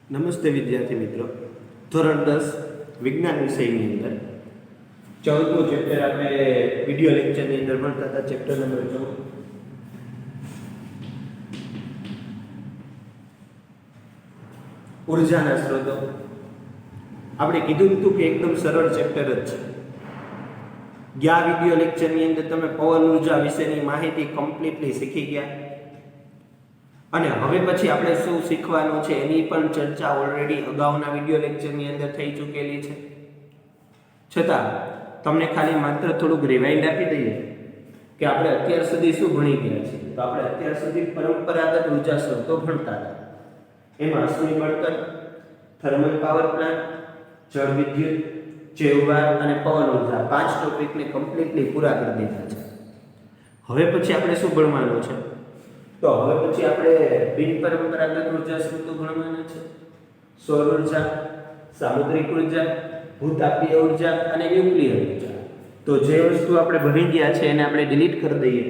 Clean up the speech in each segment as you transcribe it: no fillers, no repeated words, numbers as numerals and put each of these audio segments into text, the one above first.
નમસ્તે વિદ્યાર્થી મિત્રો, ધોરણ 10 વિજ્ઞાન વિષયની અંદર 14મું ચેપ્ટર આપણે વિડિયો લેક્ચરની અંદર ભણતા હતા. ચેપ્ટર નંબર 14 ઉર્જાના સ્ત્રોતો. આપણે કીધું હતું કે એકદમ સરળ ચેપ્ટર જ છે. ગયા વિડિયો લેક્ચરની અંદર તમે પવન ઉર્જા વિશેની માહિતી કમ્પ્લીટલી શીખી ગયા અને હવે પછી આપણે શું શીખવાનું છે એની પણ ચર્ચા ઓલરેડી અગાઉના વિડિયો લેક્ચરની અંદર થઈ ચૂકેલી છે. છતાં તમને ખાલી માત્ર થોડુંક રિવાઇન્ડ આપી દઈએ કે આપણે અત્યાર સુધી શું ભણી ગયા છીએ. તો આપણે અત્યાર સુધી પરંપરાગત ઉર્જા સ્ત્રોતો ભણતા હતા. એમાં અશ્મિ બળતણ, થર્મલ પાવર પ્લાન્ટ, જળ વિદ્યુત, જૈવભાર અને પવન ઉર્જા 5 ટોપિકને કમ્પ્લીટલી પૂરા કરી દીધા છે. હવે પછી આપણે શું ભણવાનું છે? તો હવે પછી આપણે બિન પરંપરાગત ઉર્જા સ્ત્રોતો ભણવાના છે. સૌર ઉર્જા, સામુદ્રિક ઉર્જા, ભૂતાપીય ઉર્જા અને ન્યુક્લિયર ઉર્જા. તો જે વસ્તુ આપણે ભણી ગયા છે એને આપણે ડિલીટ કરી દઈએ,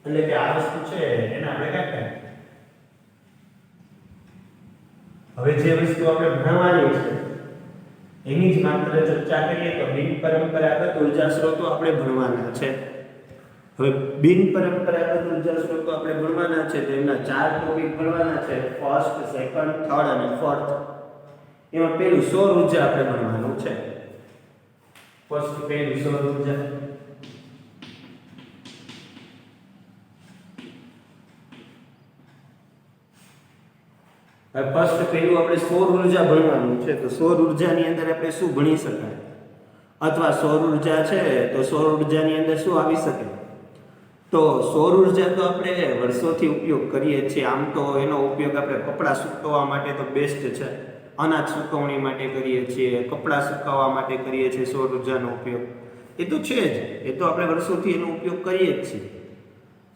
એટલે કે આ વસ્તુ છે એને આપણે કાઢી. હવે જે વસ્તુ આપણે ભણવાની છે એની જ માત્ર ચર્ચા કરીએ. તો બિન પરંપરાગત ઉર્જા સ્ત્રોતો આપણે ભણવાના છે. હવે બિન પરંપરાગત ઉર્જા સ્ત્રોતો આપણે ભણવાના છે તો એના 4 ટોપિક ભણવાના છે. ફર્સ્ટ, સેકન્ડ, થર્ડ અને ફોર્થ. એમાં પહેલું સૌર ઉર્જા આપણે ભણવાનું છે. ફર્સ્ટ પહેલું સૌર ઉર્જા. હવે ફર્સ્ટ પહેલું આપણે સૌર ઉર્જા ભણવાનું છે. તો સૌર ઉર્જાની અંદર આપણે શું ભણી શકાય, અથવા સૌર ઉર્જા છે તો સૌર ઉર્જાની અંદર શું આવી શકે? તો સૌર ઉર્જા તો આપણે વર્ષોથી ઉપયોગ કરીએ છીએ. આમ તો એનો ઉપયોગ આપણે કપડાં સૂકવવા માટે તો બેસ્ટ છે. અનાજ સૂકવણી માટે કરીએ છીએ, કપડાં સૂકવવા માટે કરીએ છીએ સૌર ઉર્જાનો ઉપયોગ. એ તો છે જ, એ તો આપણે વર્ષોથી એનો ઉપયોગ કરીએ જ છીએ.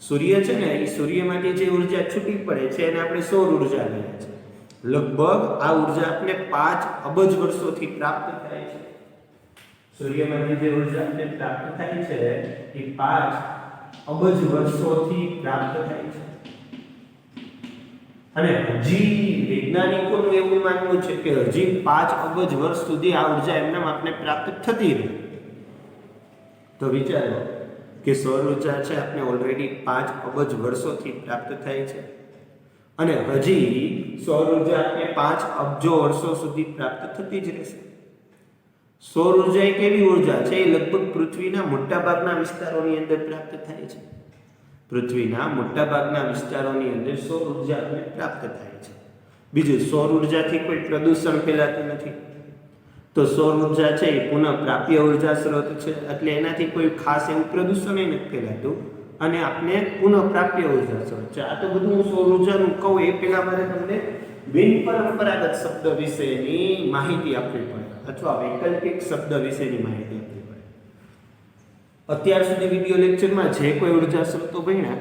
સૂર્ય છે ને, એ સૂર્યમાંથી જે ઉર્જા છૂટી પડે છે એને આપણે સૌર ઉર્જા કહીએ છીએ. લગભગ આ ઉર્જા આપણે 5 અબજ વર્ષોથી પ્રાપ્ત થાય છે. સૂર્યમાંથી જે ઉર્જા આપણે પ્રાપ્ત થાય છે એ 5 અબજ વર્ષોથી પ્રાપ્ત થાય છે. અને હજી વૈજ્ઞાનિકોનું એવું માનવું છે કે હજી 5 અબજ વર્ષ સુધી આ ઉર્જા એમનામ આપણે પ્રાપ્ત થતી રહે. તો વિચારો કે સૌર ઉર્જા છે આપણે ઓલરેડી 5 અબજ વર્ષોથી પ્રાપ્ત થાય છે અને હજી સૌર ઉર્જા આપણે 5 અબજો વર્ષો સુધી પ્રાપ્ત થતી જ રહેશે. સૌર ઉર્જા એક એવી ઉર્જા છે એ લગભગ પૃથ્વીના મોટાભાગના વિસ્તારોની અંદર પ્રાપ્ત થાય છે. પૃથ્વીના મોટાભાગના વિસ્તારોની અંદર સૌર ઉર્જા પ્રાપ્ત થાય છે. બીજું, સૌર ઉર્જાથી કોઈ પ્રદૂષણ ફેલાતું નથી. તો સૌર ઉર્જા છે એ પુનઃપ્રાપ્ય ઉર્જા સ્ત્રોત છે, એટલે એનાથી કોઈ ખાસ એવું પ્રદૂષણ નથી ફેલાતું અને આપણે પુનઃપ્રાપ્ય ઉર્જા સ્ત્રોત છે. આ તો બધું હું સૌર ઉર્જાનું કહું એ પહેલા મારે તમને બિન પરંપરાગત શબ્દ વિશેની માહિતી આપવી પડે અથવા વૈકલ્પિક શબ્દ વિશેની માહિતી આપવી પડે. અત્યાર સુધી વિડિયો લેક્ચરમાં જે કોઈ ઉર્જા સ્ત્રોતો ભણ્યા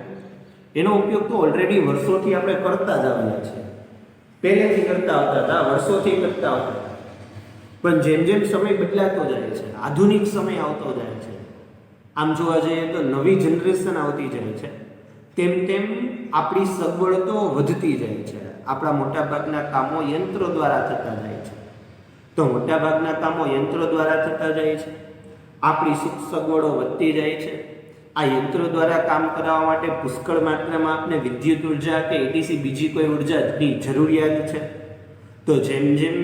એનો ઉપયોગ તો ઓલરેડી વર્ષોથી આપણે કરતા જ આવ્યા છીએ. પહેલેથી કરતા આવતા હતા, વર્ષોથી કરતા આવતા હતા. પણ જેમ જેમ સમય બદલાતો જાય છે, આધુનિક સમય આવતો જાય છે, આમ જોવા જઈએ તો નવી જનરેશન આવતી જાય છે, તેમ તેમ આપણી સગવડ તો વધતી જાય છે. આપણા મોટાભાગના કામો યંત્રો દ્વારા થતા જાય છે. તો મોટાભાગના કામો યંત્રો દ્વારા થતા જાય છે, આપણી સુખ સગવડો વધતી જાય છે. આ યંત્રો દ્વારા કામ કરાવવા માટે પુષ્કળ માત્રામાં આપણે વિદ્યુત ઉર્જા કે એટીસી બીજી કોઈ ઉર્જાની જરૂરિયાત છે. તો જેમ જેમ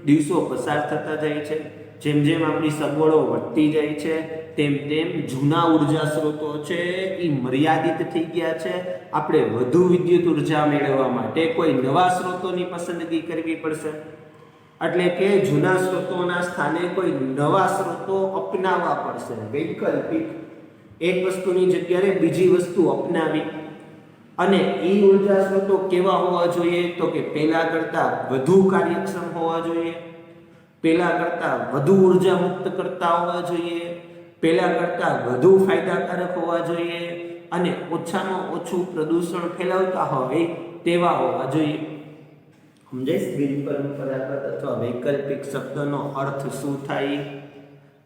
દિવસો પસાર થતા જાય છે, જેમ જેમ આપણી સગવડો વધતી જાય છે, તેમ તેમ જૂના ઉર્જા સ્ત્રોતો છે એ મર્યાદિત થઈ ગયા છે. આપણે વધુ વિદ્યુત ઉર્જા મેળવવા માટે કોઈ નવા સ્ત્રોતોની પસંદગી કરવી પડશે. એટલે કે જૂના સ્ત્રોતોના સ્થાને કોઈ નવા સ્ત્રોતો અપનાવવા પડશે. વૈકલ્પિક એક વસ્તુની જગ્યાએ બીજી વસ્તુ અપનાવી. અને એ ઉર્જા સ્ત્રોતો કેવા હોવા જોઈએ? તો કે પહેલા કરતાં વધુ કાર્યક્ષમ હોવા જોઈએ, પહેલા કરતાં વધુ ઉર્જા મુક્ત કરતા હોવા જોઈએ, પહેલા કરતાં વધુ ફાયદાકારક હોવા જોઈએ અને ઓછામાં ઓછું પ્રદૂષણ ફેલાવતા હોય તેવા હોવા જોઈએ. સમજાય? બિન પરંપરાગત અથવા વૈકલ્પિક શબ્દનો અર્થ શું થાય?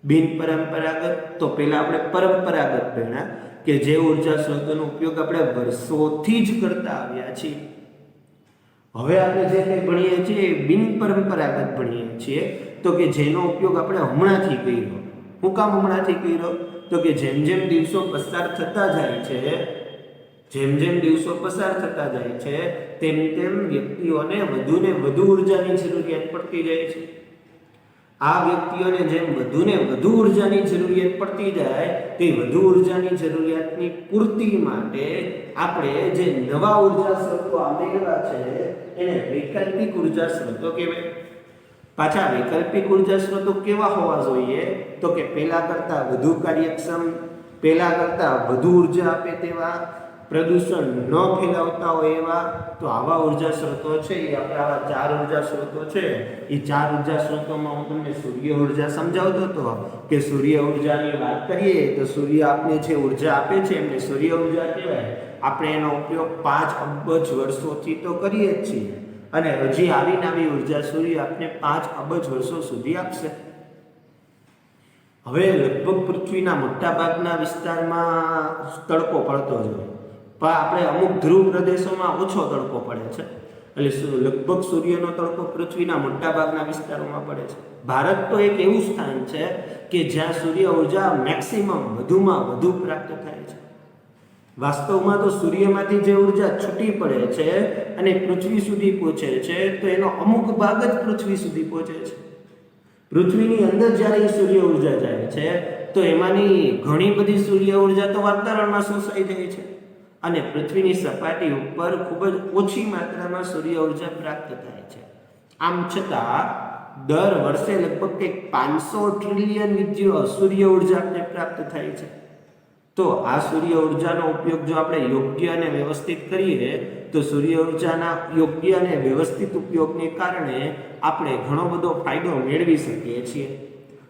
બિન પરંપરાગત તો પહેલા આપણે પરંપરાગત ભણ્યા કે જે ઉર્જા સ્ત્રોતોનો ઉપયોગ આપણે વર્ષોથી જ કરતા આવ્યા છીએ. હવે આપણે જે કંઈ ભણીએ છીએ એ બિનપરંપરાગત ભણીએ છીએ, તો કે જેનો ઉપયોગ આપણે હમણાંથી કર્યો. હું કામ હમણાંથી કર્યો? તો કે જેમ જેમ દિવસો પસાર થતા જાય છે, તેમ તેમ વ્યક્તિઓને વધુને વધુ ઉર્જાની જરૂરિયાત પડતી જાય છે. આ વ્યક્તિઓને જેમ વધુને વધુ ઉર્જાની જરૂરિયાત પડતી જાય, તે વધુ ઉર્જાની જરૂરિયાતની પૂર્તિ માટે આપણે જે નવા ઉર્જા સ્ત્રોતો આમેલા છે એને વૈકલ્પિક ઉર્જા સ્ત્રોતો કહેવાય. પાછા વૈકલ્પિક ઉર્જા સ્ત્રોતો કેવા હોવા જોઈએ? તો કે પહેલા કરતાં વધુ કાર્યક્ષમ, પહેલા કરતાં વધુ ઉર્જા આપે તેવા, પ્રદૂષણ ન ફેલાવતા હોય એવા. તો આવા ઉર્જા સ્ત્રોતો છે એ આપણે આવા 4 ઉર્જા સ્ત્રોતો છે. એ 4 ઉર્જા સ્ત્રોતોમાં હું તમને સૂર્ય ઉર્જા સમજાવતો હતો કે સૂર્ય ઉર્જાની વાત કરીએ તો સૂર્ય આપને જે ઉર્જા આપે છે એમને સૂર્ય ઉર્જા કહેવાય. આપણે એનો ઉપયોગ 5 અબજ વર્ષોથી તો કરીએ જ છીએ, અને હજી આવી નવી ઉર્જા સૂર્ય આપને 5 અબજ વર્ષો સુધી આપશે. હવે લગભગ પૃથ્વીના મોટા ભાગના વિસ્તારમાં તડકો પડતો જ હોય, પણ આપણે અમુક ધ્રુવ પ્રદેશોમાં ઓછો તડકો પડે છે. એટલે લગભગ સૂર્યનો તડકો પૃથ્વીના મોટા ભાગના વિસ્તારોમાં પડે છે. ભારત તો એક એવું સ્થાન છે કે જ્યાં સૂર્ય ઉર્જા મેક્સિમમ વધુમાં વધુ પ્રાપ્ત થાય છે. વાસ્તવમાં તો સૂર્યમાંથી જે ઉર્જા છૂટી પડે છે અને પૃથ્વી સુધી પહોંચે છે, તો એનો અમુક ભાગ જ પૃથ્વી સુધી પહોંચે છે. પૃથ્વીની અંદર જ્યારે સૂર્ય ઉર્જા જાય છે તો એમાંની ઘણી બધી સૂર્ય ઉર્જા તો વાતાવરણમાં શોષાઈ જાય છે, અને પૃથ્વીની સપાટી ઉપર ખૂબ જ ઓછી માત્રામાં સૂર્ય ઉર્જા પ્રાપ્ત થાય છે. આમ છતાં દર વર્ષે લગભગ 500 ટ્રિલિયન સૂર્ય ઉર્જા આપણે પ્રાપ્ત થાય છે. તો આ સૂર્ય ઉર્જાનો ઉપયોગ જો આપણે યોગ્ય અને વ્યવસ્થિત કરીએ તો સૂર્ય ઉર્જાના યોગ્ય અને વ્યવસ્થિત ઉપયોગને કારણે આપણે ઘણો બધો ફાયદો મેળવી શકીએ છીએ.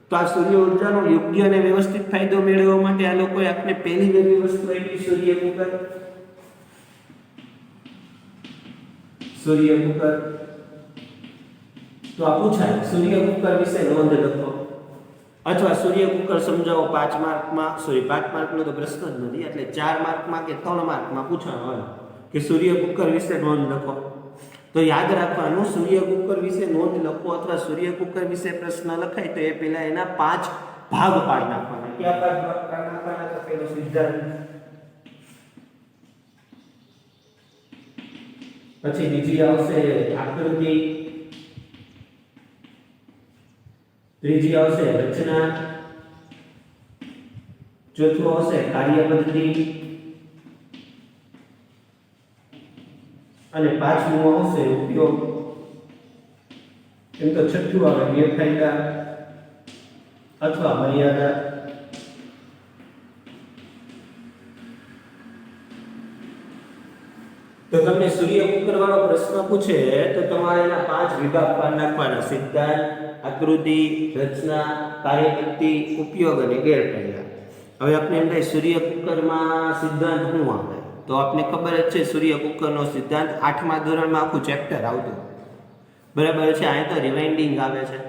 તો આ સૂર્ય ઉર્જાનો યોગ્ય અને વ્યવસ્થિત ફાયદો મેળવવા માટે આ લોકોએ આપણે પહેલી વહેલી વસ્તુ આપી સૂર્ય કુકર. તો આ પૂછાય સૂર્ય કુકર વિશે નોંધ લખો, અથવા સૂર્ય કુકર સમજાવો 5 માર્કમાં. 5 માર્કનો તો પ્રશ્ન જ નથી, એટલે 4 માર્કમાં કે 3 માર્કમાં પૂછવાનું હોય કે સૂર્ય કુકર વિશે નોંધ લખો. તો યાદ રાખવાનું, સૂર્ય કુકર વિશે નોંધ લખો અથવા સૂર્ય કુકર વિશે પ્રશ્ન લખાય તો એ પહેલા એના 5 ભાગ પાડી નાખવાના. કયા 5 ભાગ પાડી નાખવાના? તો પહેલો સિદ્ધાંત, પછી બીજી આવશે આકૃતિ, ત્રીજી આવશે રચના, ચોથું આવશે કાર્ય પદ્ધતિ, અને પાંચમું આવશે ઉપયોગ. એમ તો છઠ્ઠું આવે ગેરફાયદા અથવા મર્યાદા. તો તમને સૂર્ય કુકર વાળો પ્રશ્ન પૂછે તો તમારે એના 5 વિભાગ પાડી નાખવાના: સિદ્ધાંત, આકૃતિ, રચના, કાર્યપદ્ધતિ, ઉપયોગ અને ગેરફાયદા. હવે આપણે એમ થાય સૂર્ય કુકરમાં સિદ્ધાંત શું આવે? તો આપને ખબર જ છે સૂર્ય કુકરનો સિદ્ધાંત 8મા ધોરણમાં આખું ચેપ્ટર આવતું, બરાબર છે. અહીં તો રિવાઇન્ડિંગ આવે છે.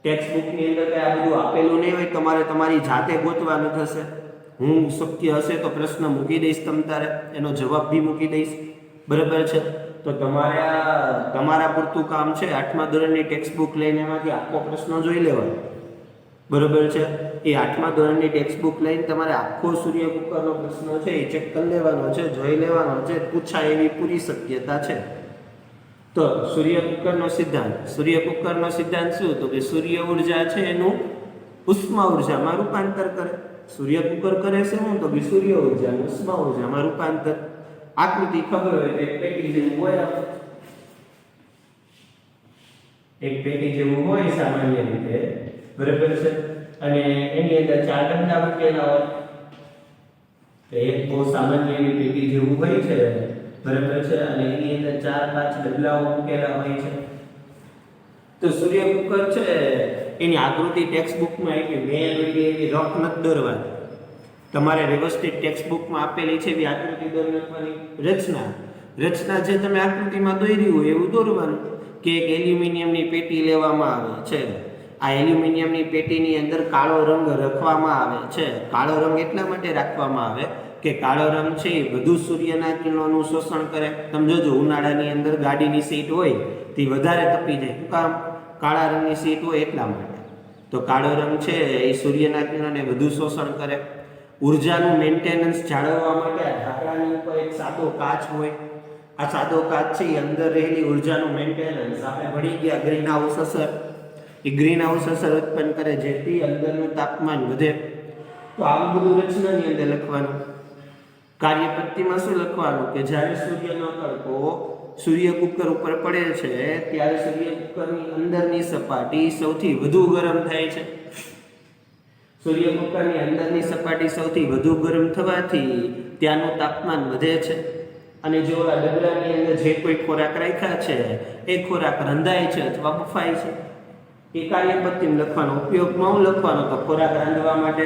ટેક્સ્ટ બુકની અંદર કઈ આ બધું આપેલું નહીં હોય, તમારે તમારી જાતે ગોતવાનું થશે. હું શક્ય હશે તો પ્રશ્ન મૂકી દઈશ, તમારે એનો જવાબ બી મૂકી દઈશ, બરાબર છે. તો તમારા પૂરતું કામ છે 8મા ધોરણની ટેક્સ્ટ બુક લઈને એમાંથી આખો પ્રશ્ન જોઈ લેવાનો, બરાબર છે. એ 8મા ધોરણની ટેક્સ્ટ બુક લઈને તમારે આખો સૂર્ય કુકરનો પ્રશ્ન છે એ ચેક કરી લેવાનો છે, જોઈ લેવાનો છે, પૂછાય એવી પૂરી શક્યતા છે. તો સૂર્ય કુકરનો સિદ્ધાંત શું? તો કે સૂર્ય ઉર્જા છે એનું ઉષ્મા ઉર્જામાં રૂપાંતર કરે. સૂર્ય કુકર કરે છે શું? તો કે સૂર્ય ઉર્જાનું ઉષ્મા ઉર્જામાં રૂપાંતર. આકૃતિ ખબર હોય તો એક પેટી જેવું હોય, સામાન્ય રીતે, બરાબર છે. અને એની અંદર 4 ડંડા મૂકેલા હોય, તો એક બહુ સામાન્ય એવી પેટી જેવું હોય છે, બરાબર છે. અને એની અંદર 4-5 ડબલાઓ મૂકેલા હોય છે. તો સૂર્ય કુકર છે એની આકૃતિ ટેક્સ્ટ બુકમાં એવી એવી રફ નથી દોરવાની, તમારે વ્યવસ્થિત ટેક્સ્ટ બુકમાં આપેલી છે એવી આકૃતિ દોરી નાખવાની. રચના જે તમે આકૃતિમાં દોરી હોય એવું દોરવાનું કે એક એલ્યુમિનિયમની પેટી લેવામાં આવે છે. આ એલ્યુમિનિયમની પેટીની અંદર કાળો રંગ રાખવામાં આવે છે. કાળો રંગ એટલા માટે રાખવામાં આવે કે કાળો રંગ છે એ વધુ સૂર્યના કિરણોનું શોષણ કરે. તમે જોજો ઉનાળાની અંદર ગાડીની સીટ હોય તે વધારે તપી જાય. શું કામ? કાળા રંગની સીટ હોય એટલા માટે. તો કાળો રંગ છે એ સૂર્યના કિરણોને વધુ શોષણ કરે. ઉર્જાનું મેન્ટેનન્સ જાળવવા માટે આ ઢાંકણાની ઉપર એક સાદો કાચ હોય. આ સાદો કાચ છે એ અંદર રહેલી ઉર્જાનું મેન્ટેનન્સ આપણે ભણી ગયા ગ્રીન હાઉસ અસર. એ ગ્રીન હાઉસ અસર ઉત્પન્ન કરે જેથી અંદરનું તાપમાન વધે. તો આવું બધું રચનાની અંદર લખવાનું. કાર્યપદ્ધતિમાં શું લખવાનું કે જ્યારે સૂર્યનો તડકો સૂર્ય કુકર ઉપર પડે છે ત્યારે સૂર્ય કુકરની અંદરની સપાટી સૌથી વધુ ગરમ થાય છે. સૂર્ય કુકરની અંદરની સપાટી સૌથી વધુ ગરમ થવાથી ત્યાંનું તાપમાન વધે છે. અને જો આ ડબલાની અંદર જે કોઈ ખોરાક રાખ્યા છે એ ખોરાક રંધાય છે અથવા બફાય છે. એ કાર્યપદ્ધતિમાં લખવાનો. ઉપયોગમાં હું લખવાનો તો ખોરાક રાંધવા માટે,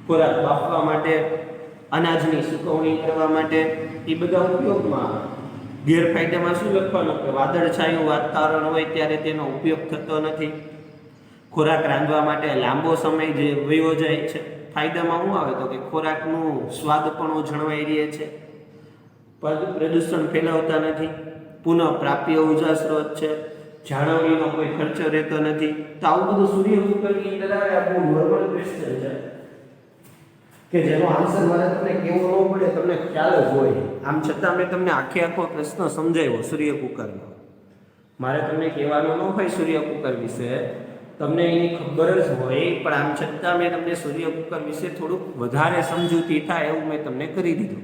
ખોરાક બાફવા માટે, અનાજની સુકવણી કરવા માટે, એ બધા ઉપયોગમાં. ગેરફાયદામાં શું લખવાનું કે વાદળછાયું વાતાવરણ હોય ત્યારે તેનો ઉપયોગ થતો નથી. ખોરાક રાંધવા માટે લાંબો સમય જે વયો જાય છે. ફાયદામાં શું આવે તો કે ખોરાકનું સ્વાદ પણ જળવાઈ રહે છે. પ્રદૂષણ ફેલાવતા નથી. પુનઃ પ્રાપ્ય ઉર્જા સ્ત્રોત છે. જાળવણીનો કોઈ ખર્ચો રહેતો નથી. તો આવું બધું સૂર્ય કુકરની અંદર આવે. આ બહુ નોર્મલ ક્વેશ્ચન છે કે જેનો આન્સર મારે તમને કેવો ન પડે, તમને ખ્યાલ જ હોય. આમ છતાં મેં તમને આખો પ્રશ્ન સમજાવ્યો સૂર્ય કુકરનો. મારે તમને કહેવાનું ન હોય સૂર્ય કુકર વિશે, તમને એની ખબર જ હોય, પણ આમ છતાં મેં તમને સૂર્ય કુકર વિશે થોડુંક વધારે સમજૂતી થાય એવું મેં તમને કરી દીધું.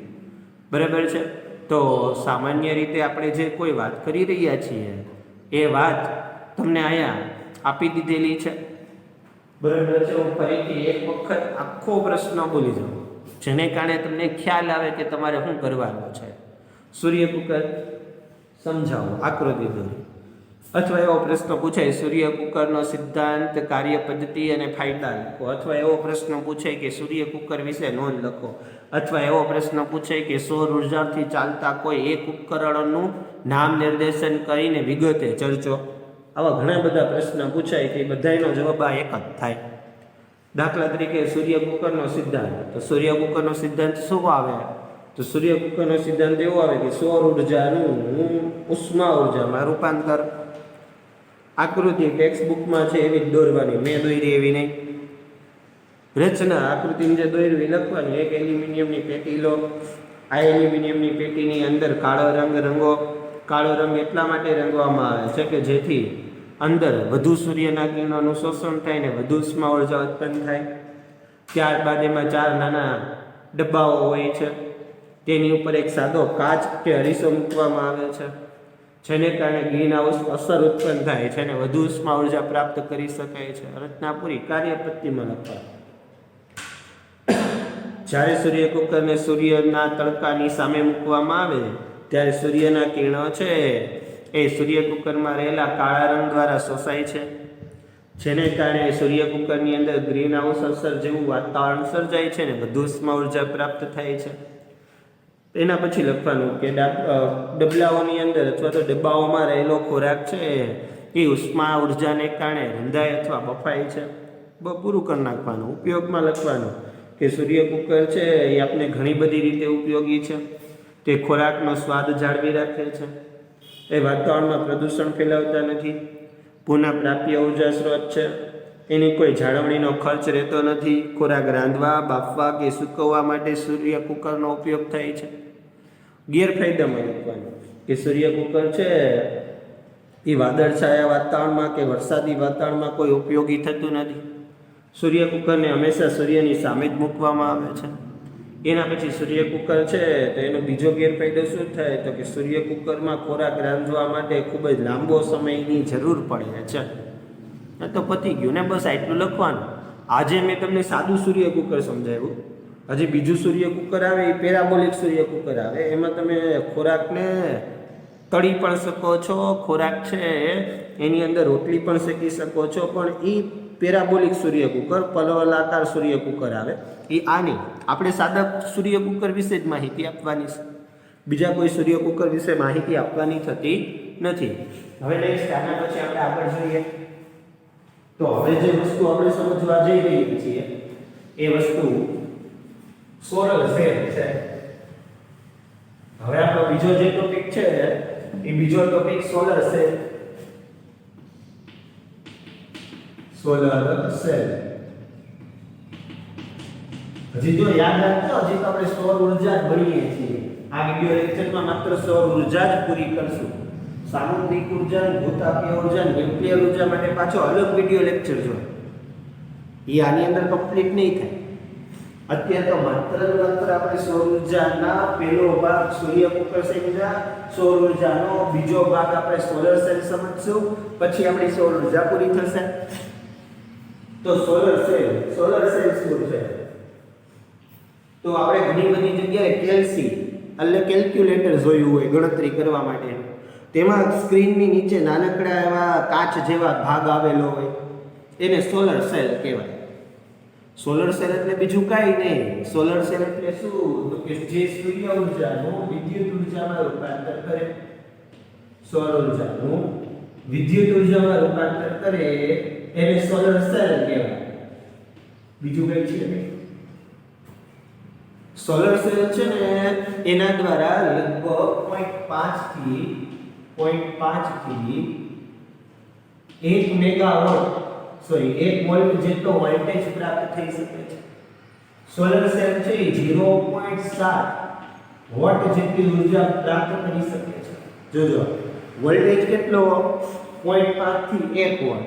બરાબર છે? તો સામાન્ય રીતે આપણે જે કોઈ વાત કરી રહ્યા છીએ એ વાત તમને અહીંયા આપી દીધેલી છે. બરાબર છે? હું ફરીથી એક વખત આખો પ્રશ્ન બોલી જાઉં જેને કારણે તમને ખ્યાલ આવે કે તમારે શું કરવાનું છે. સૂર્ય કુકર સમજાવો, આકૃતિ દોરી. અથવા એવો પ્રશ્ન પૂછાય સૂર્ય કુકરનો સિદ્ધાંત, કાર્યપદ્ધતિ અને ફાયદા લખો. અથવા એવો પ્રશ્ન પૂછાય કે સૂર્ય કુકર વિશે નોંધ લખો. અથવા એવો પ્રશ્ન પૂછાય કે સૌર ઉર્જાથી ચાલતા કોઈ એક ઉપકરણનું નામ નિર્દેશન કરીને વિગતે ચર્ચો. આવા ઘણા બધા પ્રશ્ન પૂછાય કે બધાનો જવાબ આ એક જ થાય. દાખલા તરીકે સૂર્ય કુકરનો સિદ્ધાંત. તો સૂર્ય કુકરનો સિદ્ધાંત શું આવે? તો સૂર્ય કુકરનો સિદ્ધાંત એવો આવે કે સૌર ઉર્જાનું ઉષ્મા ઉર્જામાં રૂપાંતર. આકૃતિ ટેક્સ્ટ બુકમાં છે એવી જ દોરવાની, મેં દોરી એવી નહીં. રચના આકૃતિની જે દોરવી લખવાની. એક એલ્યુમિનિયમની પેટી લો. આ એલ્યુમિનિયમની પેટીની અંદર કાળો રંગ રંગો. કાળો રંગ એટલા માટે રંગવામાં આવે છે કે જેથી અંદર વધુ સૂર્યના કિરણોનું શોષણ થાય ને વધુ ઉષ્મા ઉર્જા ઉત્પન્ન થાય. ત્યારબાદ એમાં 4 નાના ડબ્બાઓ હોય છે. તેની ઉપર એક સાદો કાચ કે અરીસો મૂકવામાં આવે છે જેને કારણે ગ્રીન હાઉસ અસર ઉત્પન્ન થાય છે અને વધુ ઉષ્મા ઉર્જા પ્રાપ્ત કરી શકાય છે. રચના પૂરી. કાર્યપદ્ધતિમાં લખવા. જ્યારે સૂર્ય કુકરને સૂર્યના તડકાની સામે મૂકવામાં આવે ત્યારે સૂર્યના કિરણો છે એ સૂર્ય કુકરમાં રહેલા કાળા રંગ દ્વારા શોષાય છે જેને કારણે સૂર્ય કુકરની અંદર ગ્રીન હાઉસ અસર જેવું વાતાવરણ સર્જાય છે ને વધુ ઉષ્મા ઉર્જા પ્રાપ્ત થાય છે. એના પછી લખવાનું કે ડબલાઓની અંદર અથવા તો ડબ્બાઓમાં રહેલો ખોરાક છે એ ઉષ્મા ઉર્જાને કારણે રંધાય અથવા બફાય છે. પૂરું કરી નાખવાનું. ઉપયોગમાં લખવાનું કે સૂર્ય કુકર છે એ આપણે ઘણી બધી રીતે ઉપયોગી છે. તે ખોરાકનો સ્વાદ જાળવી રાખે છે. એ વાતાવરણમાં પ્રદૂષણ ફેલાવતા નથી. પુનઃ પ્રાપ્ય ઉર્જા સ્ત્રોત છે. એની કોઈ જાળવણીનો ખર્ચ રહેતો નથી. ખોરાક રાંધવા, બાફવા કે સૂકવવા માટે સૂર્ય કુકરનો ઉપયોગ થાય છે. ગેરફાયદામાં લખવાનું કે સૂર્ય કુકર છે એ વાદળછાયા વાતાવરણમાં કે વરસાદી વાતાવરણમાં કોઈ ઉપયોગી થતું નથી. સૂર્ય કુકરને હંમેશા સૂર્યની સામે જ મૂકવામાં આવે છે. એના પછી સૂર્ય કુકર છે તો એનો બીજો ગેરફાયદો શું થાય તો કે સૂર્ય કુકરમાં ખોરાક રાંધવા માટે ખૂબ જ લાંબો સમયની જરૂર પડે છે. તો પતી ગયું ને, બસ આટલું લખવાનું. આજે મેં તમને સાદું સૂર્ય કુકર સમજાવ્યું. હજી બીજું સૂર્ય કુકર આવે એ પેરાબોલિક સૂર્ય કુકર આવે. એમાં તમે ખોરાકને તળી પણ શકો છો. ખોરાક છે એની અંદર રોટલી પણ શેકી શકો છો. પણ એ પેરાબોલિક સૂર્ય કુકર, પલવલાકાર સૂર્ય કુકર આવે. એ આ નહીં. આપણે સાદા સૂર્ય કુકર વિશે જ માહિતી આપવાની છે. બીજા કોઈ સૂર્ય કુકર વિશે માહિતી આપવાની થતી નથી. હવે નેક્સ્ટ આના પછી આપણે આગળ જોઈએ. તો હવે જે વસ્તુ આપણે સમજવા જઈ રહી છીએ એ વસ્તુ સોલર સેલ છે. હવે આપણો બીજો જે ટોપિક છે એ બીજો topic solar cell. Solar cell હજી જો યાદ રાખજો, હજી તો આપણે સૌર ઉર્જા જ ભણીએ છીએ. આ વિડિયો લેક્ચરમાં માત્ર સૌર ઉર્જા જ પૂરી કરશું. સામુદ્રિક ઉર્જા, ભૂતાપીય ઉર્જા, ન્યુક્લિયર ઉર્જા માટે પાછો અલગ વિડિયો લેક્ચર જો એ આની અંદર કમ્પ્લીટ નહીં થાય. અત્યારે તો માત્ર આપણે સૌર ઉર્જાના પહેલો ભાગ સૂર્ય પ્રકાશ ઉર્જા, સૌર ઉર્જાનો બીજો ભાગ આપણે સોલર સેલ સમજશું, પછી આપણી સૌર ઉર્જા પૂરી થશે. તો સોલર સેલ શું છે? તો આપણે ઘણી બધી જગ્યાએ કેલ્સી એટલે કેલ્ક્યુલેટર જોયું હોય ગણતરી કરવા માટે. તેમાં સ્ક્રીનની નીચે નાનકડા એવા કાચ જેવા ભાગ આવેલો હોય એને સોલર સેલ કહેવાય. સોલર સેલ એટલે બીજું કાંઈ નહીં. સોલર સેલ એટલે શું? તો કે જે સૂર્ય ઉર્જાનું વિદ્યુત ઉર્જામાં રૂપાંતર કરે, સૌર ઉર્જાનું વિદ્યુત ઉર્જામાં રૂપાંતર કરે એને સોલર સેલ કહેવાય. બીજું કંઈ છે નહીં. સોલર સેલ છે ને એના દ્વારા લગભગ 0.5 થી 1 મેગાવોટ 1 વોલ્ટ જેટલો વોલ્ટેજ પ્રાપ્ત થઈ શકે છે. સોલર સેલ છે એ 0.7 વોટ જેટલી ઉર્જા પ્રાપ્ત કરી શકે છે. જોજો વોલ્ટેજ કેટલો? 0.5 થી 1 વોટ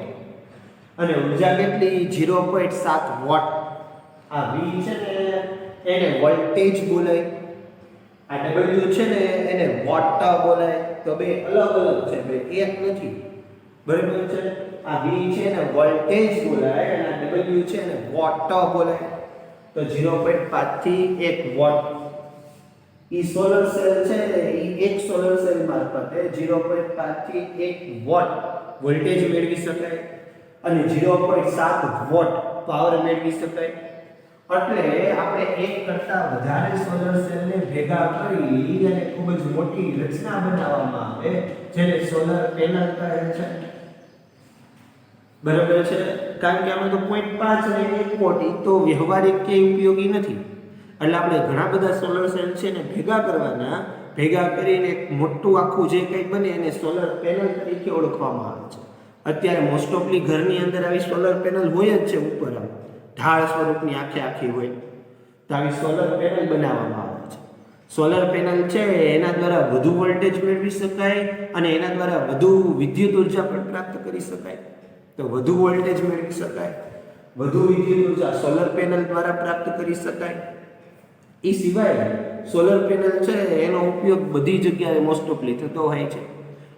અને ઉર્જા કેટલી? 0.7 વોટ. આ V છે ને એને વોલ્ટેજ બોલાય, આ W છે ને એને વોટ બોલાય. તો બે અલગ અલગ છે, બે એક નથી. બરાબર છે? આ V છે ને વોલ્ટેજ બોલાય અને આ W છે ને વોટ બોલાય. તો 0.5 થી 1 વોટ ઈ સોલર સેલ છે ઈ એક સોલર સેલ મારફતે 0.5 થી 1 વોટ વોલ્ટેજ મેળવી શકાય અને 0.7 વોટ પાવર મેળવી શકાય. એટલે આપણે એક કરતા વધારે સોલર સેલને ભેગા કરી અને ખૂબ જ મોટી રચના બનાવવામાં આવે જેને સોલર પેનલ કહે છે. બરાબર છે? કારણ કે આમાં તો 0.5 અને 1 વોટ તો વ્યવહારિક કે ઉપયોગી નથી. એટલે આપણે ઘણા બધા સોલર સેલ છે ને ભેગા કરવાના, ભેગા કરીને એક મોટું આખું જે કંઈ બને એને સોલર પેનલ તરીકે ઓળખવામાં આવે છે. અત્યારે મોસ્ટ ઓફલી ઘરની અંદર આવી સોલર પેનલ હોય જ છે. ઉપર આમ ઢાળ સ્વરૂપની આખી હોય તો આવી સોલર પેનલ બનાવવામાં આવે છે. સોલર પેનલ છે એના દ્વારા વધુ વોલ્ટેજ મેળવી શકાય અને એના દ્વારા વધુ વિદ્યુત ઉર્જા પણ પ્રાપ્ત કરી શકાય. તો વધુ વોલ્ટેજ મેળવી શકાય, વધુ વિદ્યુત ઉર્જા સોલર પેનલ દ્વારા પ્રાપ્ત કરી શકાય. એ સિવાય સોલર પેનલ છે એનો ઉપયોગ બધી જગ્યાએ મોસ્ટ ઓફલી થતો હોય છે.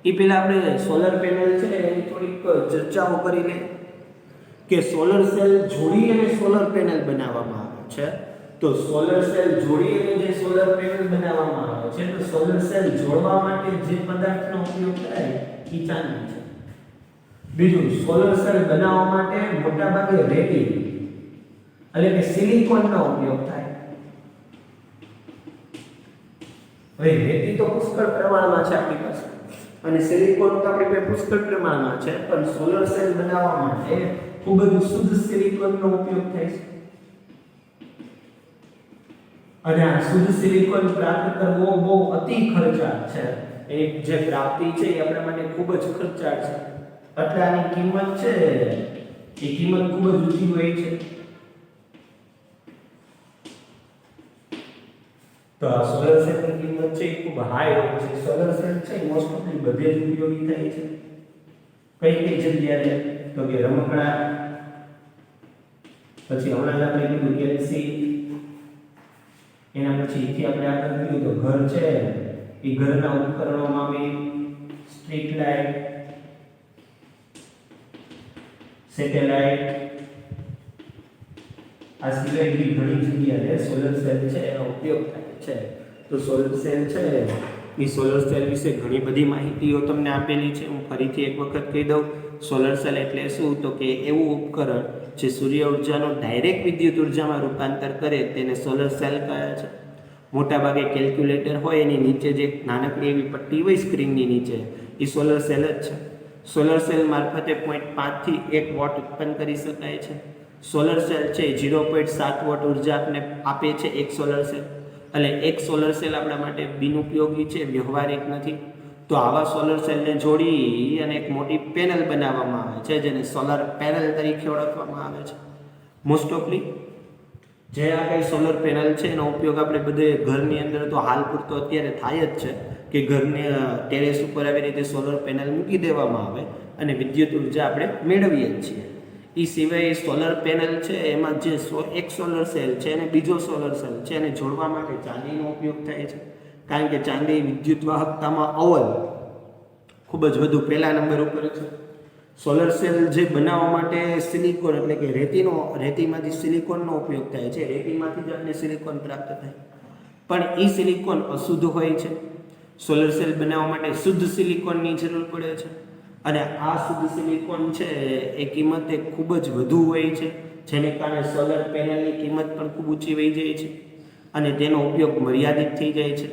એ પહેલા આપણે સોલર પેનલ છે એની થોડીક ચર્ચાઓ કરી લઈએ કે સોલર સેલ જોડી અને સોલર પેનલ બનાવવામાં આવે છે. તો સોલર સેલ જોડી અને જે સોલર પેનલ બનાવવામાં આવે છે તો સોલર સેલ જોડવા માટે જે પદાર્થનો ઉપયોગ થાય એ ચાંદી છે. બીજું, સોલર સેલ બનાવવા માટે મોટા ભાગે રેતી એટલે કે સિલિકોનનો ઉપયોગ થાય. હવે રેતી તો પુષ્કળ પ્રમાણમાં છે આપણી પાસે અને સિલિકોન તો આપણી પાસે પુષ્કળ પ્રમાણમાં છે, પણ સોલર સેલ બનાવવા માટે ખૂબ જ શુદ્ધ સિલિકોનનો ઉપયોગ થાય છે. અને આ શુદ્ધ સિલિકોન પ્રાપ્ત કરવો બહુ અતિ ખર્ચાળ છે. એ જે પ્રાપ્તિ છે એ આપણા માટે ખૂબ જ ખર્ચાળ છે. એટલે આની કિંમત છે એ કિંમત ખૂબ જ ઊંચી હોય છે. તો આ સોલર સેલની કિંમત છે એ ખૂબ હાઈ હોય છે. સોલર સેલ છે મોસ્ટ ઓફલી બધે જ ઉપયોગી થાય છે. કઈ જગ્યાએ? તો કે રમકડા, પછી હમણાં આપણે કીધું કેલ્સી, એના પછી આપણે આગળ કીધું તો ઘર છે એ ઘરના ઉપકરણોમાં બી સ્ટ્રીટ લાઇટ, સેટેલાઇટ, આ સિવાય બી ઘણી જગ્યાએ સોલર સેલ છે એનો ઉપયોગ થાય છે. તો સોલર સેલ છે એ સોલર સેલ વિશે ઘણી બધી માહિતીઓ તમને આપેલી છે. હું ફરીથી એક વખત કહી દઉં. સોલર સેલ એટલે શું? તો કે એવું ઉપકરણ જે સૂર્ય ઉર્જાનું ડાયરેક્ટ વિદ્યુત ઉર્જામાં રૂપાંતર કરે તેને સોલર સેલ કહે છે. મોટાભાગે કેલ્ક્યુલેટર હોય એની નીચે જે નાનકડી એવી પટ્ટી હોય સ્ક્રીનની નીચે એ સોલર સેલ જ છે. સોલર સેલ મારફતે 0.5 થી 1 વોટ ઉત્પન્ન કરી શકાય છે. સોલર સેલ છે 0.7 વોટ ઉર્જા આપને આપે છે એક સોલર સેલ, એટલે એક સોલર સેલ આપણા માટે બિનઉપયોગી છે, વ્યવહારિક નથી. તો આવા સોલર સેલને જોડી અને એક મોટી પેનલ બનાવવામાં આવે છે, જેને સોલર પેનલ તરીકે ઓળખવામાં આવે છે. મોસ્ટ ઓફલી જે આ કઈ સોલર પેનલ છે એનો ઉપયોગ આપણે બધે ઘરની અંદર તો હાલ પૂરતો અત્યારે થાય જ છે કે ઘરને ટેરેસ ઉપર આવી રીતે સોલર પેનલ મૂકી દેવામાં આવે અને વિદ્યુત ઉર્જા આપણે મેળવીએ જ છીએ. એ સિવાય સોલર પેનલ છે એમાં જે એક સોલર સેલ છે અને બીજો સોલર સેલ છે એને જોડવા માટે ચાંદીનો ઉપયોગ થાય છે, કારણ કે ચાંદી વિદ્યુત વાહકતામાં અવ્વલ ખૂબ જ વધુ પહેલા નંબર ઉપર છે. સોલર સેલ જે બનાવવા માટે સિલિકોન એટલે કે રેતીમાંથી સિલિકોનનો ઉપયોગ થાય છે, રેતીમાંથી જ આપણે સિલિકોન પ્રાપ્ત થાય, પણ એ સિલિકોન અશુદ્ધ હોય છે. સોલર સેલ બનાવવા માટે શુદ્ધ સિલિકોનની જરૂર પડે છે, અને આ શુદ્ધ સિલિકોન છે એ કિંમતે ખૂબ જ વધુ હોય છે, જેને કારણે સોલર પેનલની કિંમત પણ ખૂબ ઊંચી વહી જાય છે અને તેનો ઉપયોગ મર્યાદિત થઈ જાય છે.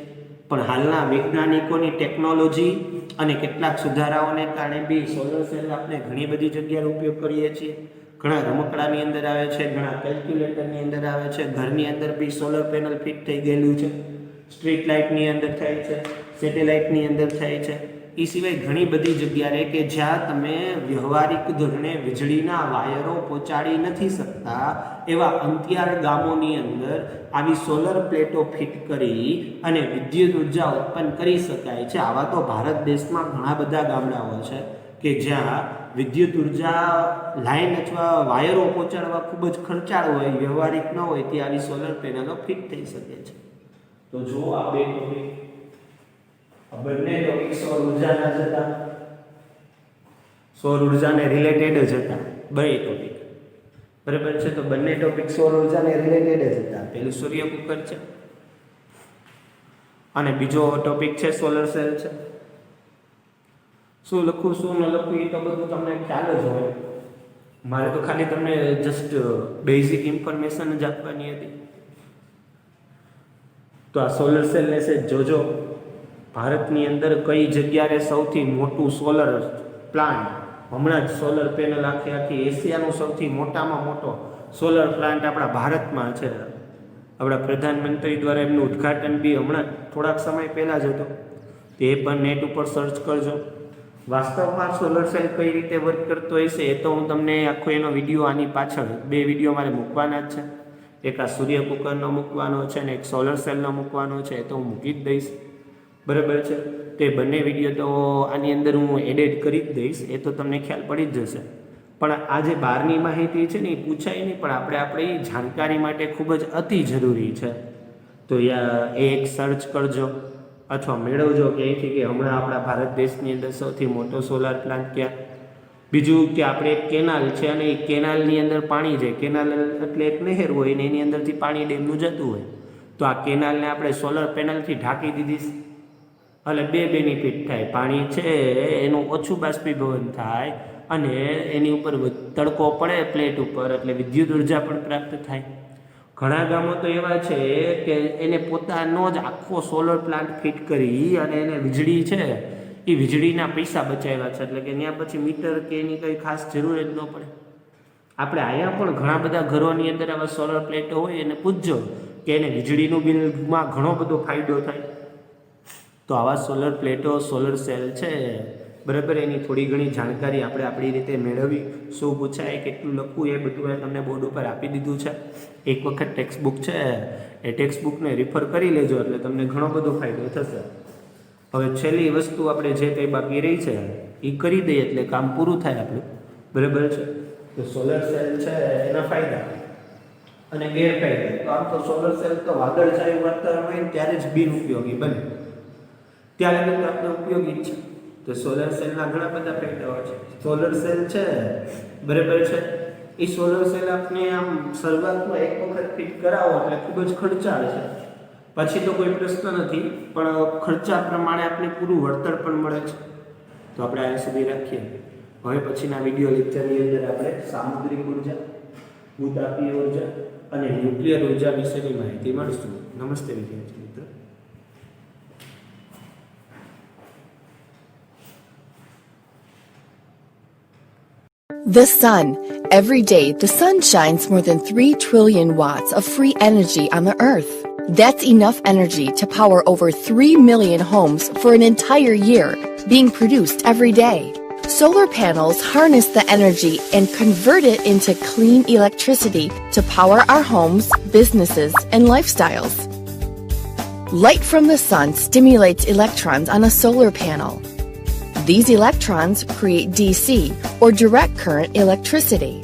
પણ હાલના વૈજ્ઞાનિકોની ટેકનોલોજી અને કેટલાક સુધારાઓને કારણે બી સોલર સેલ આપણે ઘણી બધી જગ્યાએ ઉપયોગ કરીએ છીએ. ઘણા રમકડાની અંદર આવે છે, ઘણા કેલ્ક્યુલેટરની અંદર આવે છે, ઘરની અંદર બી સોલર પેનલ ફિટ થઈ ગયેલું છે, સ્ટ્રીટ લાઇટની અંદર થાય છે, સેટેલાઇટની અંદર થાય છે. એ સિવાય ઘણી બધી જગ્યાએ કે જ્યાં તમે વ્યવહારિક ધોરણે વીજળીના વાયરો પહોંચાડી નથી શકતા એવા અંતિયાળ ગામોની અંદર આવી સોલર પ્લેટો ફિટ કરી અને વિદ્યુત ઉર્જા ઉત્પન્ન કરી શકાય છે. આવા તો ભારત દેશમાં ઘણા બધા ગામડાઓ છે કે જ્યાં વિદ્યુત ઉર્જા લાઈન અથવા વાયરો પહોંચાડવા ખૂબ જ ખર્ચાળ હોય, વ્યવહારિક ન હોય, ત્યાં આવી સોલર પેનલો ફિટ થઈ શકે છે. તો જો આ બે ટોપિક, બંને ટોપિક સૌર ઉર્જાના જ હતા, સૌર ઉર્જાને રિલેટેડ જ હતા બે ટોપિક, બરાબર છે. તો બંને ટોપિક સૌર ઉર્જાને રિલેટેડ જ હતા. પેલું સૂર્ય કુકર છે અને બીજો ટોપિક છે સોલર સેલ છે. શું લખું શું ન લખું એ તો બધું તમને ખ્યાલ જ હોય. મારે તો ખાલી તમને જસ્ટ બેઝિક ઇન્ફોર્મેશન જ આપવાની હતી. તો આ સોલર સેલને છે જોજો, ભારતની અંદર કઈ જગ્યાએ સૌથી મોટું સોલર પ્લાન્ટ, હમણાં જ સોલર પેનલ આખી એશિયાનો સૌથી મોટામાં મોટો સોલર પ્લાન્ટ આપણા ભારતમાં છે. આપણા પ્રધાનમંત્રી દ્વારા એમનું ઉદ્ઘાટન બી હમણાં થોડાક સમય પહેલાં જ હતો. તે પણ નેટ ઉપર સર્ચ કરજો. વાસ્તવમાં સોલર સેલ કઈ રીતે વર્ક કરતો હોય છે એ તો હું તમને આખો એનો વિડીયો આની પાછળ બે વિડીયો મારે મૂકવાના જ છે. એક આ સૂર્ય કુકરનો મૂકવાનો છે અને એક સોલર સેલનો મૂકવાનો છે, એ તો હું મૂકી જ દઈશ, બરાબર છે. તે બંને વિડીયો તો આની અંદર હું એડિટ કરી જ દઈશ, એ તો તમને ખ્યાલ પડી જ જશે. પણ આ જે બહારની માહિતી છે ને એ પૂછાય નહીં, પણ આપણી જાણકારી માટે ખૂબ જ અતિ જરૂરી છે. તો એ એક સર્ચ કરજો અથવા મેળવજો કે અહીંથી કે હમણાં આપણા ભારત દેશની અંદર સૌથી મોટો સોલાર પ્લાન્ટ ક્યાં. બીજું કે આપણે એક કેનાલ છે અને એ કેનાલની અંદર પાણી છે, કેનાલ એટલે એક નહેર હોય ને એની અંદરથી પાણી ડેમનું જતું હોય. તો આ કેનાલને આપણે સોલર પેનલથી ઢાંકી દીધી, એટલે બે બેનિફિટ થાય. પાણી છે એનું ઓછું બાષ્પીભવન થાય અને એની ઉપર તડકો પડે પ્લેટ ઉપર, એટલે વિદ્યુત ઉર્જા પણ પ્રાપ્ત થાય. ઘણા ગામો તો એવા છે કે એને પોતાનો જ આખો સોલર પ્લાન્ટ ફિટ કરી અને એને વીજળી છે એ વીજળીના પૈસા બચાવ્યા છે, એટલે કે ત્યાં પછી મીટર કે એની કંઈ ખાસ જરૂર જ ન પડે. આપણે અહીંયા પણ ઘણા બધા ઘરોની અંદર આવા સોલર પ્લેટો હોય એને પૂછજો કે એને વીજળીનું બિલમાં ઘણો બધો ફાયદો થાય. તો આવા સોલર પ્લેટો, સોલર સેલ છે, બરાબર, એની થોડી ઘણી જાણકારી આપણે આપણી રીતે મેળવી, શું પૂછાય, કેટલું લખવું, એ બધું મેં તમને બોર્ડ ઉપર આપી દીધું છે. એક વખત ટેક્સ્ટ બુક છે એ ટેક્સ્ટ બુકને રિફર કરી લેજો એટલે તમને ઘણો બધો ફાયદો થશે. હવે છેલ્લી વસ્તુ આપણે જે કંઈ બાકી રહી છે એ કરી દઈએ એટલે કામ પૂરું થાય આપણું, બરાબર છે. તો સોલર સેલ છે એના ફાયદા અને ગેરફાયદા. તો આમ તો સોલર સેલ તો વાદળછાયું વાતાવરણ હોય ને ત્યારે જ બિનઉપયોગી બને, ત્યારે તો આપણે ઉપયોગી જ છે. તો સોલર સેલના ઘણા બધા ફાયદાઓ છે. સોલર સેલ છે, બરાબર છે, એ સોલર સેલ આપણે આમ શરૂઆતમાં એક વખત ફિટ કરાવો એટલે ખૂબ જ ખર્ચાળ છે, પછી તો કોઈ પ્રશ્ન નથી, પણ ખર્ચા પ્રમાણે આપણે પૂરું વળતર પણ મળે છે. તો આપણે આ સુધી રાખીએ. હવે પછીના વિડીયો લેક્ચરની અંદર આપણે સામુદ્રિક ઉર્જા, ભૂતાપીય ઉર્જા અને ન્યુક્લિયર ઉર્જા વિશેની માહિતી મળશું. નમસ્તે વિદ્યાર્થી મિત્રો. The sun. Every day, the sun shines more than 3 trillion watts of free energy on the Earth. That's enough energy to power over 3 million homes for an entire year, being produced every day. Solar panels harness the energy and convert it into clean electricity to power our homes, businesses, and lifestyles. Light from the sun stimulates electrons on a solar panel. These electrons create DC, or direct current electricity.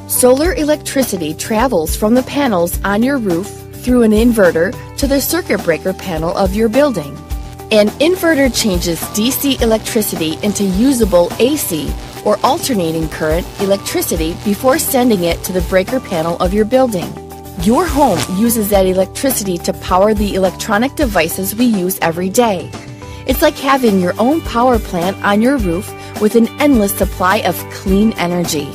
Solar electricity travels from the panels on your roof through an inverter to the circuit breaker panel of your building. An inverter changes DC electricity into usable AC, or alternating current electricity, before sending it to the breaker panel of your building. Your home uses that electricity to power the electronic devices we use every day. It's like having your own power plant on your roof with an endless supply of clean energy.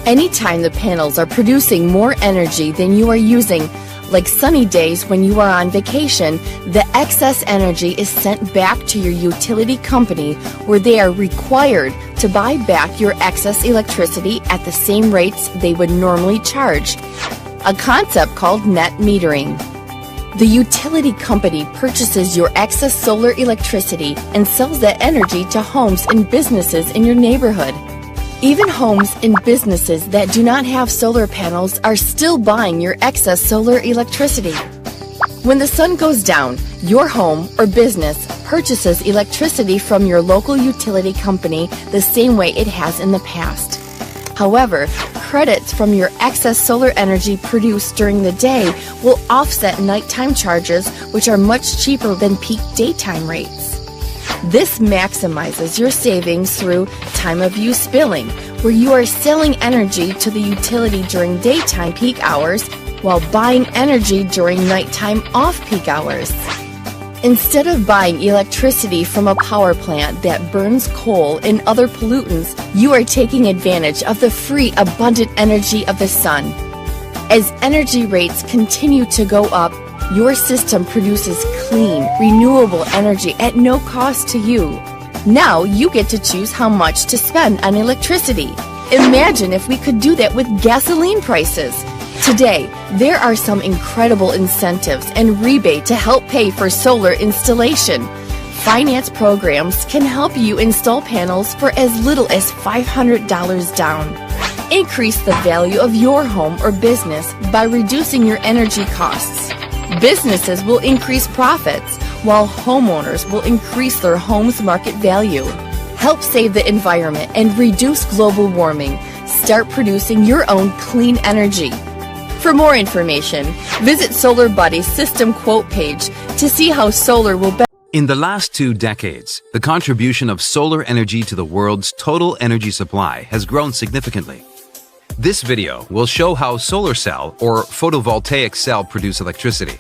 Anytime the panels are producing more energy than you are using, like sunny days when you are on vacation, the excess energy is sent back to your utility company, where they are required to buy back your excess electricity at the same rates they would normally charge, a concept called net metering. The utility company purchases your excess solar electricity and sells that energy to homes and businesses in your neighborhood. Even homes and businesses that do not have solar panels are still buying your excess solar electricity. When the sun goes down, your home or business purchases electricity from your local utility company the same way it has in the past. However, credits from your excess solar energy produced during the day will offset nighttime charges, which are much cheaper than peak daytime rates. This maximizes your savings through time of use billing, where you are selling energy to the utility during daytime peak hours while buying energy during nighttime off-peak hours. Instead of buying electricity from a power plant that burns coal and other pollutants, you are taking advantage of the free, abundant energy of the sun. As energy rates continue to go up, your system produces clean, renewable energy at no cost to you. Now you get to choose how much to spend on electricity. Imagine if we could do that with gasoline prices. Today, there are some incredible incentives and rebate to help pay for solar installation. Finance programs can help you install panels for as little as $500 down. Increase the value of your home or business by reducing your energy costs. Businesses will increase profits, while homeowners will increase their home's market value. Help save the environment and reduce global warming. Start producing your own clean energy. For more information, visit Solar Buddy's system quote page to see how solar will benefit. In the last 2 decades, the contribution of solar energy to the world's total energy supply has grown significantly. This video will show how solar cell or photovoltaic cell produce electricity.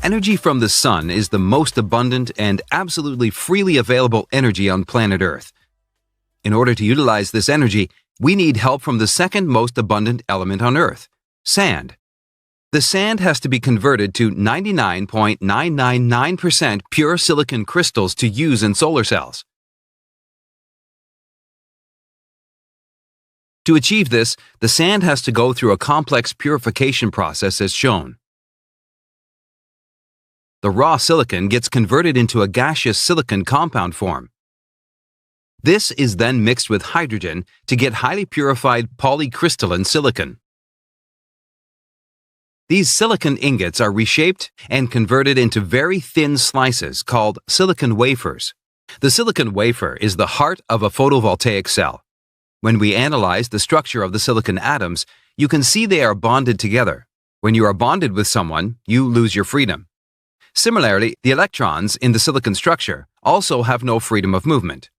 Energy from the sun is the most abundant and absolutely freely available energy on planet Earth. In order to utilize this energy, we need help from the second most abundant element on Earth, sand. The sand has to be converted to 99.999% pure silicon crystals to use in solar cells. To achieve this, the sand has to go through a complex purification process as shown. The raw silicon gets converted into a gaseous silicon compound form. This is then mixed with hydrogen to get highly purified polycrystalline silicon. These silicon ingots are reshaped and converted into very thin slices called silicon wafers. The silicon wafer is the heart of a photovoltaic cell. When we analyze the structure of the silicon atoms, you can see they are bonded together. When you are bonded with someone, you lose your freedom. Similarly, the electrons in the silicon structure also have no freedom of movement.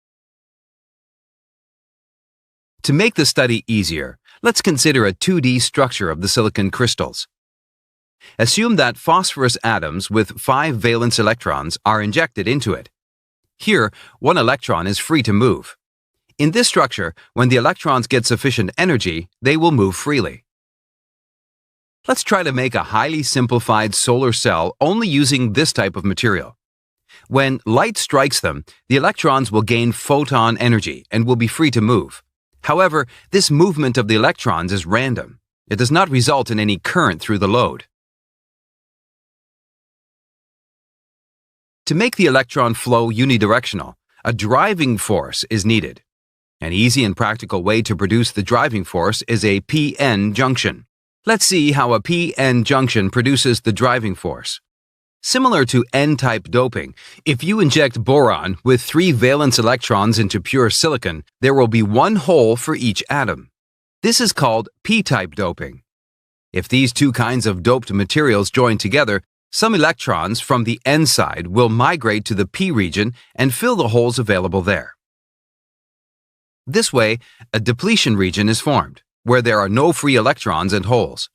To make the study easier, let's consider a 2D structure of the silicon crystals. Assume that phosphorus atoms with 5 valence electrons are injected into it. Here, 1 electron is free to move. In this structure, when the electrons get sufficient energy, they will move freely. Let's try to make a highly simplified solar cell only using this type of material. When light strikes them, the electrons will gain photon energy and will be free to move. However, this movement of the electrons is random. It does not result in any current through the load. To make the electron flow unidirectional, a driving force is needed. An easy and practical way to produce the driving force is a p-n junction. Let's see how a p-n junction produces the driving force. Similar to n-type doping, if you inject boron with 3 valence electrons into pure silicon, there will be 1 hole for each atom. This is called p-type doping. If these two kinds of doped materials join together, some electrons from the n side will migrate to the p region and fill the holes available there. This way, a depletion region is formed, where there are no free electrons and holes.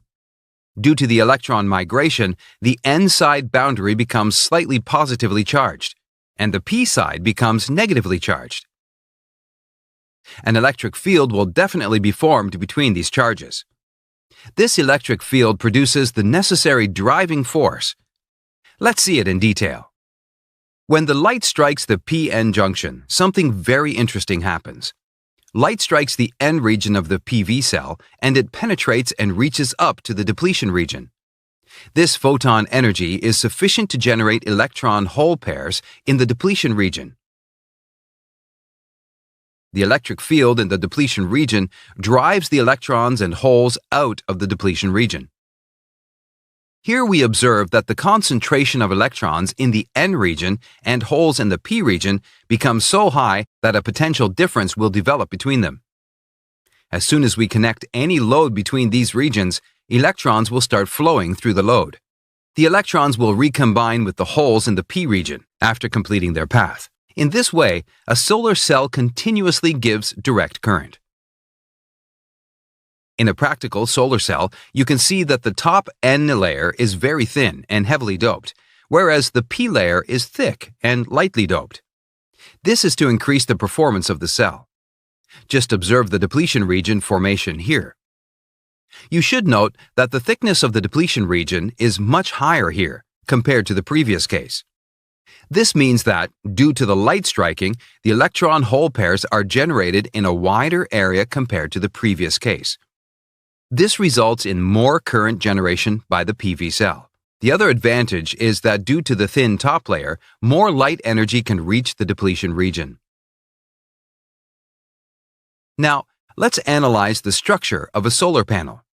Due to the electron migration, the n side boundary becomes slightly positively charged, and the p side becomes negatively charged. An electric field will definitely be formed between these charges. This electric field produces the necessary driving force. Let's see it in detail. When the light strikes the p-n junction, something very interesting happens. Light strikes the n region of the PV cell, and it penetrates and reaches up to the depletion region. This photon energy is sufficient to generate electron-hole pairs in the depletion region. The electric field in the depletion region drives the electrons and holes out of the depletion region. Here we observe that the concentration of electrons in the n region and holes in the p region becomes so high that a potential difference will develop between them. As soon as we connect any load between these regions, electrons will start flowing through the load. The electrons will recombine with the holes in the p region after completing their path. In this way, a solar cell continuously gives direct current. In a practical solar cell, you can see that the top N layer is very thin and heavily doped, whereas the P layer is thick and lightly doped. This is to increase the performance of the cell. Just observe the depletion region formation here. You should note that the thickness of the depletion region is much higher here compared to the previous case. This means that, due to the light striking, the electron-hole pairs are generated in a wider area compared to the previous case. This results in more current generation by the PV cell. The other advantage is that due to the thin top layer, more light energy can reach the depletion region. Now, let's analyze the structure of a solar panel.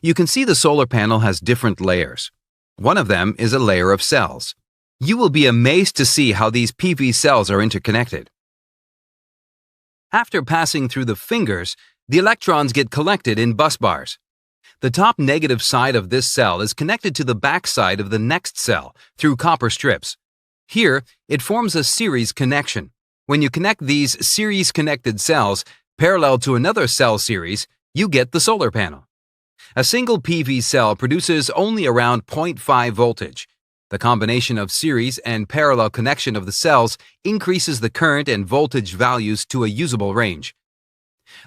You can see the solar panel has different layers. One of them is a layer of cells. You will be amazed to see how these PV cells are interconnected. After passing through the fingers, the electrons get collected in bus bars. The top negative side of this cell is connected to the back side of the next cell through copper strips. Here, it forms a series connection. When you connect these series-connected cells parallel to another cell series, you get the solar panel. A single PV cell produces only around 0.5 voltage. The combination of series and parallel connection of the cells increases the current and voltage values to a usable range.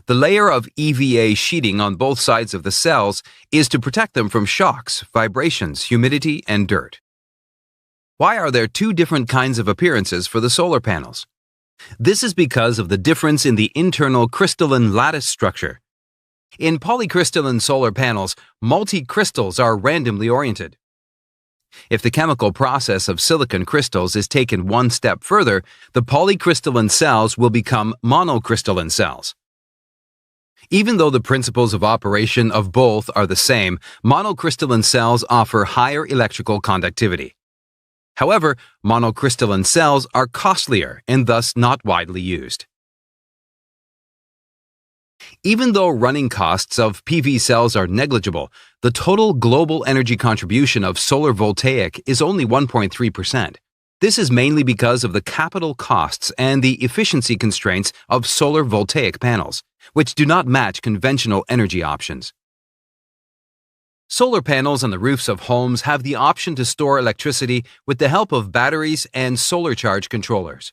The layer of EVA sheeting on both sides of the cells is to protect them from shocks, vibrations, humidity, and dirt. Why are there two different kinds of appearances for the solar panels? This is because of the difference in the internal crystalline lattice structure. In polycrystalline solar panels, multi-crystals are randomly oriented. If the chemical process of silicon crystals is taken one step further, the polycrystalline cells will become monocrystalline cells. Even though the principles of operation of both are the same, monocrystalline cells offer higher electrical conductivity. However, monocrystalline cells are costlier and thus not widely used. Even though running costs of PV cells are negligible, the total global energy contribution of solar voltaic is only 1.3%. This is mainly because of the capital costs and the efficiency constraints of solar voltaic panels, which do not match conventional energy options. Solar panels on the roofs of homes have the option to store electricity with the help of batteries and solar charge controllers.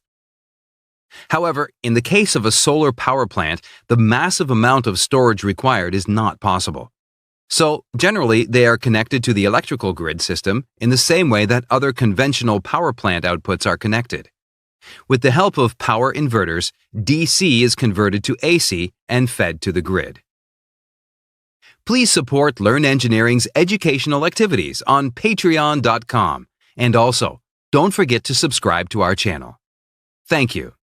However, in the case of a solar power plant, the massive amount of storage required is not possible. So, generally, they are connected to the electrical grid system in the same way that other conventional power plant outputs are connected. With the help of power inverters, DC is converted to AC and fed to the grid. Please support Learn Engineering's educational activities on patreon.com, and also don't forget to subscribe to our channel. Thank you.